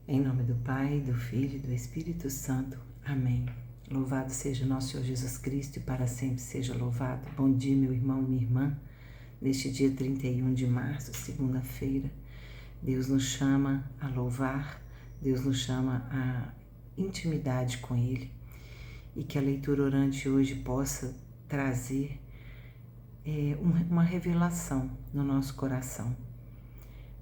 Em nome do Pai, do Filho e do Espírito Santo. Amém. Louvado seja nosso Senhor Jesus Cristo e para sempre seja louvado. Bom dia, meu irmão e minha irmã. Neste dia 31 de março, segunda-feira, Deus nos chama a louvar, Deus nos chama a intimidade com Ele e que a leitura orante hoje possa trazer uma revelação no nosso coração.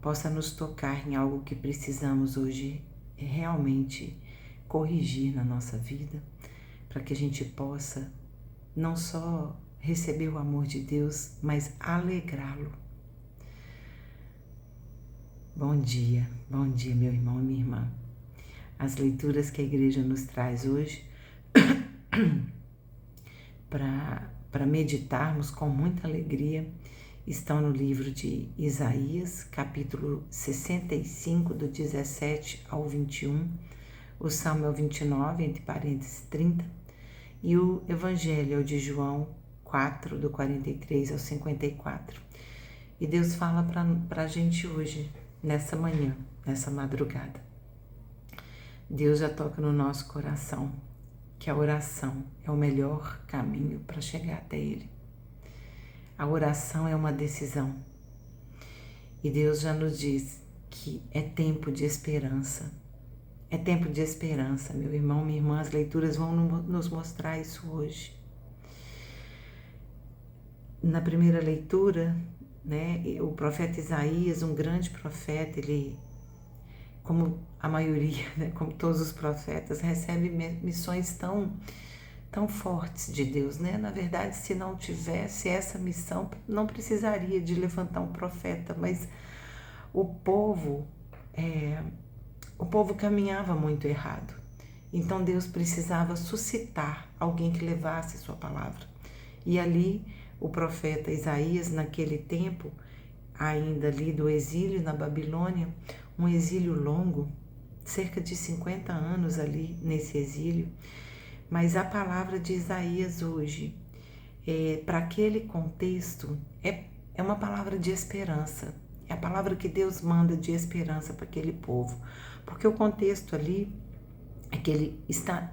Possa nos tocar em algo que precisamos hoje realmente corrigir na nossa vida, para que a gente possa não só receber o amor de Deus, mas alegrá-lo. Bom dia, meu irmão e minha irmã. As leituras que a igreja nos traz hoje para meditarmos com muita alegria estão no livro de Isaías, capítulo 65, do 17 ao 21, o Salmo é o 29, entre parênteses 30, e o Evangelho é o de João 4, do 43 ao 54. E Deus fala para a gente hoje, nessa manhã, nessa madrugada. Deus já toca no nosso coração que a oração é o melhor caminho para chegar até Ele. A oração é uma decisão. E Deus já nos diz que é tempo de esperança. É tempo de esperança, meu irmão, minha irmã. As leituras vão nos mostrar isso hoje. Na primeira leitura, o profeta Isaías, um grande profeta, ele, como a maioria, como todos os profetas, recebe missões tão fortes de Deus, Na verdade, se não tivesse essa missão, não precisaria de levantar um profeta, mas o povo caminhava muito errado. Então Deus precisava suscitar alguém que levasse sua palavra. E ali o profeta Isaías, naquele tempo, ainda ali do exílio na Babilônia, um exílio longo, cerca de 50 anos ali nesse exílio, mas a palavra de Isaías hoje, para aquele contexto, é uma palavra de esperança. É a palavra que Deus manda de esperança para aquele povo. Porque o contexto ali é que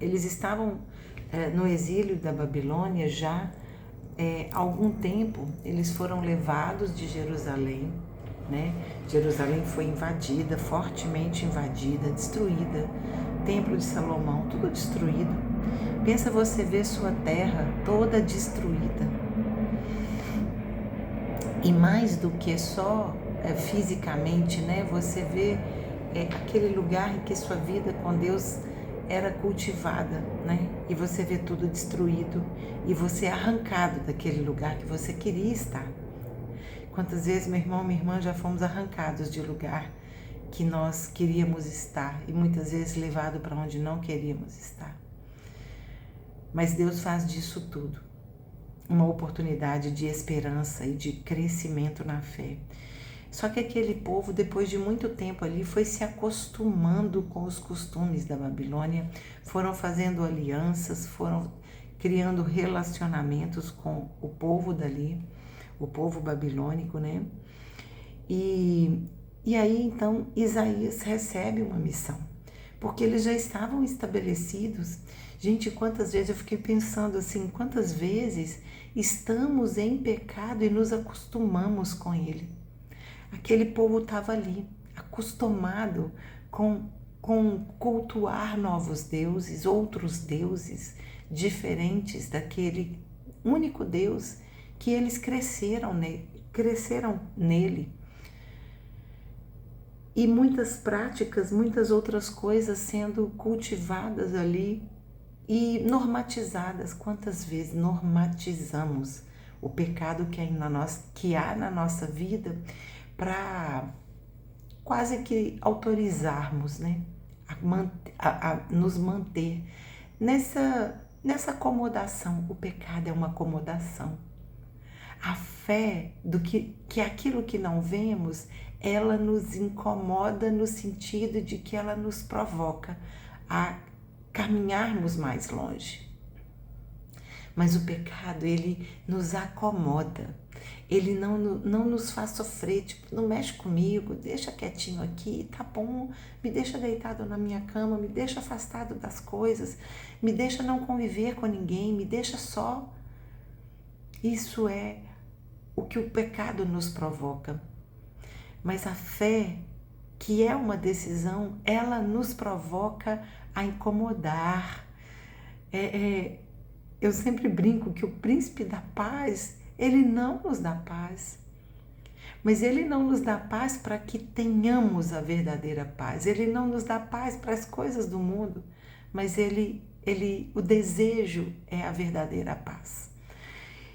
eles estavam no exílio da Babilônia já há algum tempo. Eles foram levados de Jerusalém, Jerusalém foi invadida, fortemente invadida, destruída. Templo de Salomão, tudo destruído. Pensa você ver sua terra toda destruída. E mais do que só fisicamente, você vê aquele lugar em que sua vida com Deus era cultivada, E você vê tudo destruído e você é arrancado daquele lugar que você queria estar. Quantas vezes, meu irmão, minha irmã, já fomos arrancados de lugar que nós queríamos estar e muitas vezes levado para onde não queríamos estar. Mas Deus faz disso tudo uma oportunidade de esperança e de crescimento na fé. Só que aquele povo, depois de muito tempo ali, foi se acostumando com os costumes da Babilônia, foram fazendo alianças, foram criando relacionamentos com o povo dali, o povo babilônico, E aí, então, Isaías recebe uma missão, porque eles já estavam estabelecidos. Gente, quantas vezes eu fiquei pensando assim, quantas vezes estamos em pecado e nos acostumamos com ele. Aquele povo estava ali, acostumado com cultuar novos deuses, outros deuses, diferentes daquele único Deus que eles cresceram nele. E muitas práticas, muitas outras coisas sendo cultivadas ali e normatizadas. Quantas vezes normatizamos o pecado que há na nossa vida para quase que autorizarmos, a nos manter nessa acomodação. O pecado é uma acomodação. A fé que aquilo que não vemos, ela nos incomoda no sentido de que ela nos provoca a caminharmos mais longe. Mas o pecado, ele nos acomoda. Ele não nos faz sofrer, tipo, não mexe comigo, deixa quietinho aqui, tá bom, me deixa deitado na minha cama, me deixa afastado das coisas, me deixa não conviver com ninguém, me deixa só. Isso é o que o pecado nos provoca. Mas a fé, que é uma decisão, ela nos provoca a incomodar. Eu sempre brinco que o príncipe da paz, ele não nos dá paz. Mas ele não nos dá paz para que tenhamos a verdadeira paz. Ele não nos dá paz para as coisas do mundo, mas o desejo é a verdadeira paz.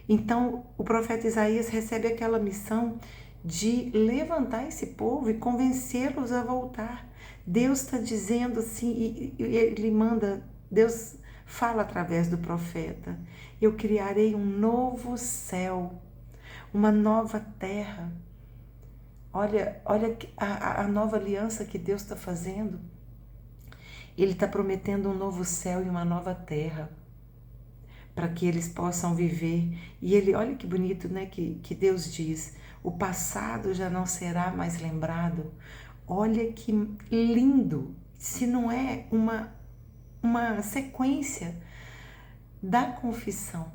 Então, o profeta Isaías recebe aquela missão de levantar esse povo e convencê-los a voltar. Deus está dizendo assim, e ele manda, Deus fala através do profeta: eu criarei um novo céu, uma nova terra. Olha a nova aliança que Deus está fazendo. Ele está prometendo um novo céu e uma nova terra para que eles possam viver. E ele, olha que bonito, né, que Deus diz: o passado já não será mais lembrado. Olha que lindo, se não é uma sequência da confissão,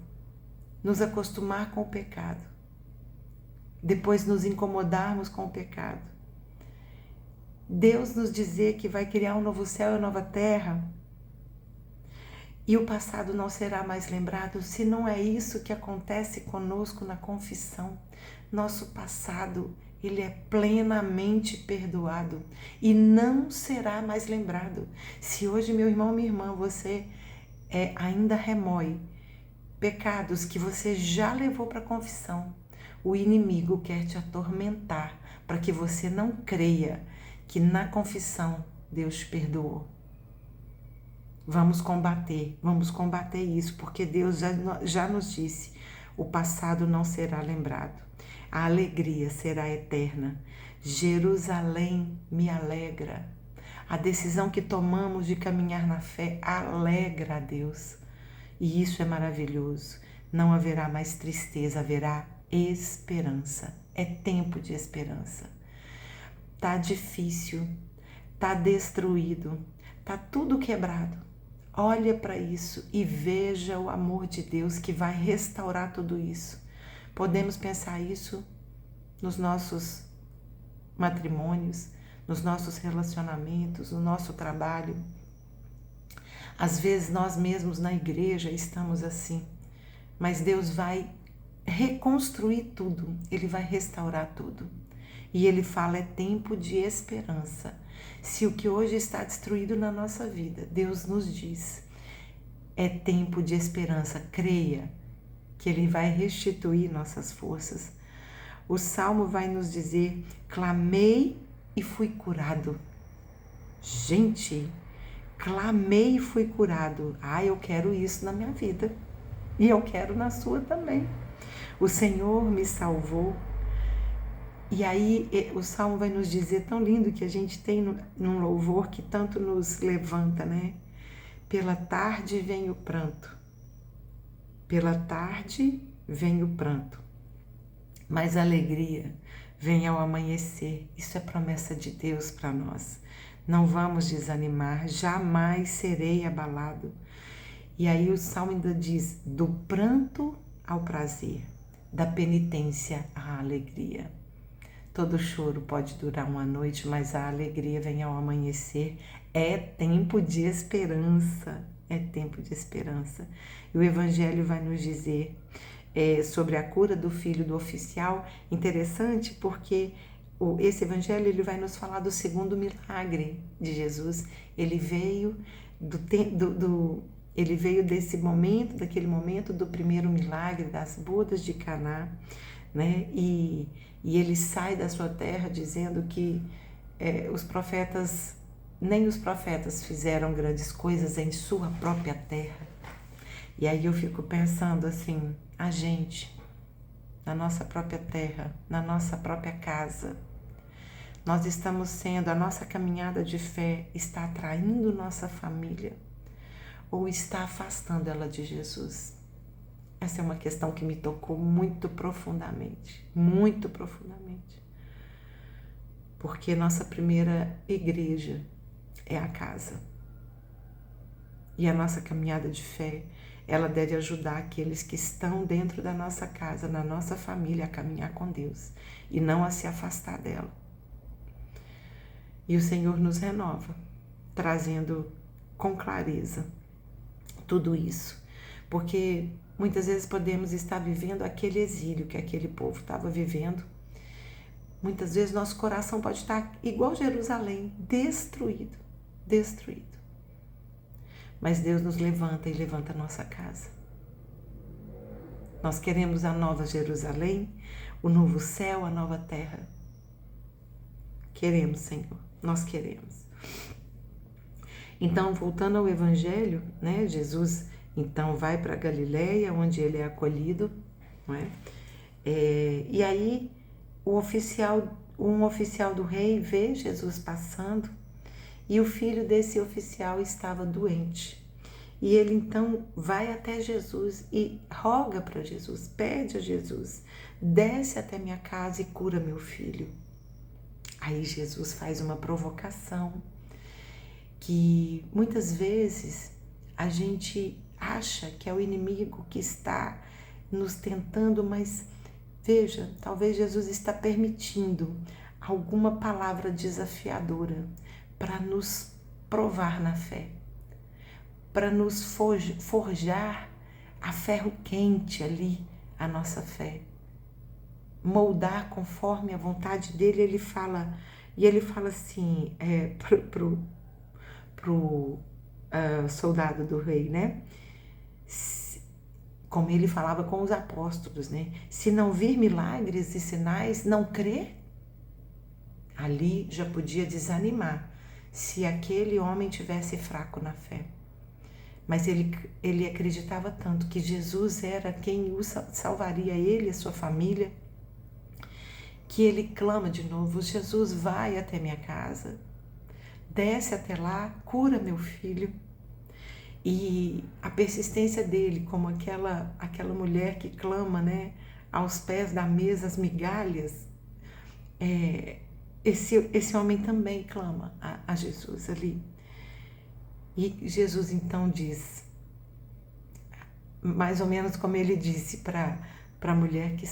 nos acostumar com o pecado, depois nos incomodarmos com o pecado. Deus nos dizer que vai criar um novo céu e uma nova terra, e o passado não será mais lembrado. Se não é isso que acontece conosco na confissão, nosso passado, ele é plenamente perdoado e não será mais lembrado. Se hoje, meu irmão, minha irmã, você ainda remói pecados que você já levou para a confissão, o inimigo quer te atormentar para que você não creia que na confissão Deus te perdoou. Vamos combater isso, porque Deus já nos disse: o passado não será lembrado, a alegria será eterna. Jerusalém me alegra. A decisão que tomamos de caminhar na fé alegra a Deus. E isso é maravilhoso. Não haverá mais tristeza, haverá esperança. É tempo de esperança. Tá difícil, tá destruído, tá tudo quebrado. Olha para isso e veja o amor de Deus que vai restaurar tudo isso. Podemos pensar isso nos nossos matrimônios, nos nossos relacionamentos, no nosso trabalho. Às vezes nós mesmos na igreja estamos assim, mas Deus vai reconstruir tudo, Ele vai restaurar tudo. E Ele fala: é tempo de esperança. Se o que hoje está destruído na nossa vida, Deus nos diz, é tempo de esperança, creia que Ele vai restituir nossas forças. O Salmo vai nos dizer: clamei e fui curado. Gente, clamei e fui curado. Eu quero isso na minha vida e eu quero na sua também. O Senhor me salvou. E aí o Salmo vai nos dizer, tão lindo, que a gente tem num louvor que tanto nos levanta, né? Pela tarde vem o pranto, pela tarde vem o pranto, mas a alegria vem ao amanhecer. Isso é promessa de Deus para nós. Não vamos desanimar, jamais serei abalado. E aí o Salmo ainda diz: do pranto ao prazer, da penitência à alegria. Todo choro pode durar uma noite, mas a alegria vem ao amanhecer. É tempo de esperança, é tempo de esperança. E o Evangelho vai nos dizer sobre a cura do filho do oficial. Interessante, porque esse Evangelho ele vai nos falar do segundo milagre de Jesus. Ele veio ele veio daquele momento do primeiro milagre das bodas de Caná, né? E ele sai da sua terra dizendo que nem os profetas fizeram grandes coisas em sua própria terra. E aí eu fico pensando assim, a gente, na nossa própria terra, na nossa própria casa, nós estamos sendo, a nossa caminhada de fé está atraindo nossa família ou está afastando ela de Jesus? Essa é uma questão que me tocou muito profundamente, muito profundamente. Porque nossa primeira igreja é a casa. E a nossa caminhada de fé, ela deve ajudar aqueles que estão dentro da nossa casa, na nossa família, a caminhar com Deus e não a se afastar dela. E o Senhor nos renova, trazendo com clareza tudo isso. Porque muitas vezes podemos estar vivendo aquele exílio que aquele povo estava vivendo. Muitas vezes nosso coração pode estar igual Jerusalém, destruído, destruído. Mas Deus nos levanta e levanta a nossa casa. Nós queremos a nova Jerusalém, o novo céu, a nova terra. Queremos, Senhor, nós queremos. Então, voltando ao Evangelho, né, Jesus então vai para Galileia, onde ele é acolhido, não é? E aí um oficial do rei vê Jesus passando e o filho desse oficial estava doente. E ele então vai até Jesus e roga para Jesus, pede a Jesus, desce até minha casa e cura meu filho. Aí Jesus faz uma provocação que muitas vezes a gente acha que é o inimigo que está nos tentando, mas veja, talvez Jesus está permitindo alguma palavra desafiadora para nos provar na fé, para nos forjar a ferro quente ali a nossa fé, moldar conforme a vontade dele. Ele fala assim pro soldado do rei, né? Como ele falava com os apóstolos, né? Se não vir milagres e sinais, não crê? Ali já podia desanimar se aquele homem tivesse fraco na fé. Mas ele acreditava tanto que Jesus era quem o salvaria, ele e a sua família, que ele clama de novo: Jesus, vai até minha casa, desce até lá, cura meu filho. E a persistência dele, como aquela mulher que clama, né, aos pés da mesa as migalhas, esse homem também clama a Jesus ali. E Jesus então diz, mais ou menos como ele disse para a mulher que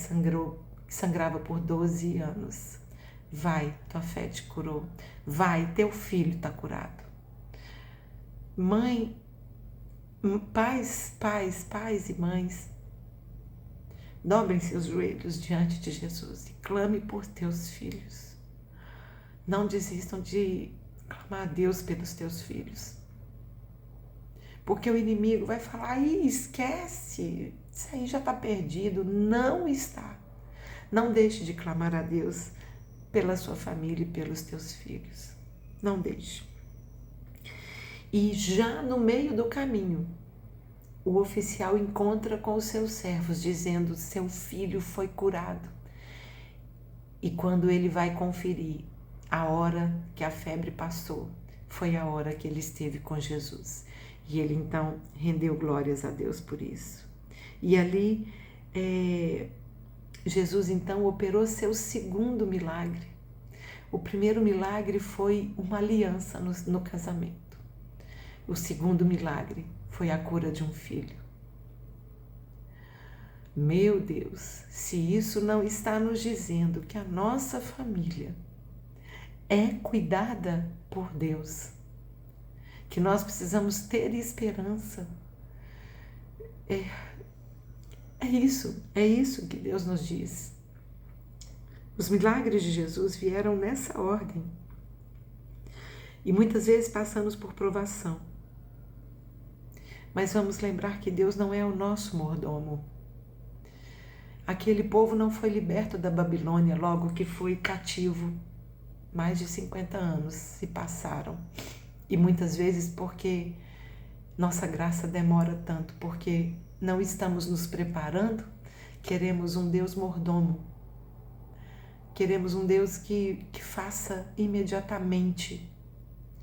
sangrava por 12 anos: vai, tua fé te curou, vai, teu filho está curado. Pais e mães, dobrem seus joelhos diante de Jesus e clame por teus filhos. Não desistam de clamar a Deus pelos teus filhos. Porque o inimigo vai falar: esquece, isso aí já está perdido. Não está. Não deixe de clamar a Deus pela sua família e pelos teus filhos. Não deixe. E já no meio do caminho, o oficial encontra com os seus servos, dizendo: seu filho foi curado. E quando ele vai conferir a hora que a febre passou, foi a hora que ele esteve com Jesus. E ele então rendeu glórias a Deus por isso. E ali Jesus então operou seu segundo milagre. O primeiro milagre foi uma aliança no casamento. O segundo milagre foi a cura de um filho. Meu Deus, se isso não está nos dizendo que a nossa família é cuidada por Deus, que nós precisamos ter esperança, é isso que Deus nos diz. Os milagres de Jesus vieram nessa ordem. E muitas vezes passamos por provação. Mas vamos lembrar que Deus não é o nosso mordomo. Aquele povo não foi liberto da Babilônia logo que foi cativo. Mais de 50 anos se passaram. E muitas vezes porque nossa graça demora tanto, porque não estamos nos preparando, queremos um Deus mordomo. Queremos um Deus que faça imediatamente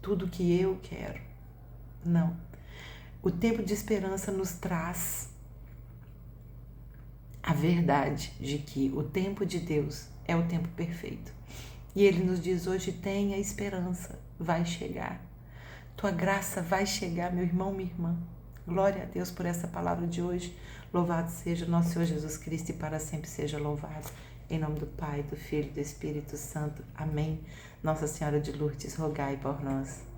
tudo o que eu quero. Não. O tempo de esperança nos traz a verdade de que o tempo de Deus é o tempo perfeito. E Ele nos diz hoje, tenha esperança, vai chegar. Tua graça vai chegar, meu irmão, minha irmã. Glória a Deus por essa palavra de hoje. Louvado seja o nosso Senhor Jesus Cristo e para sempre seja louvado. Em nome do Pai, do Filho e do Espírito Santo. Amém. Nossa Senhora de Lourdes, rogai por nós.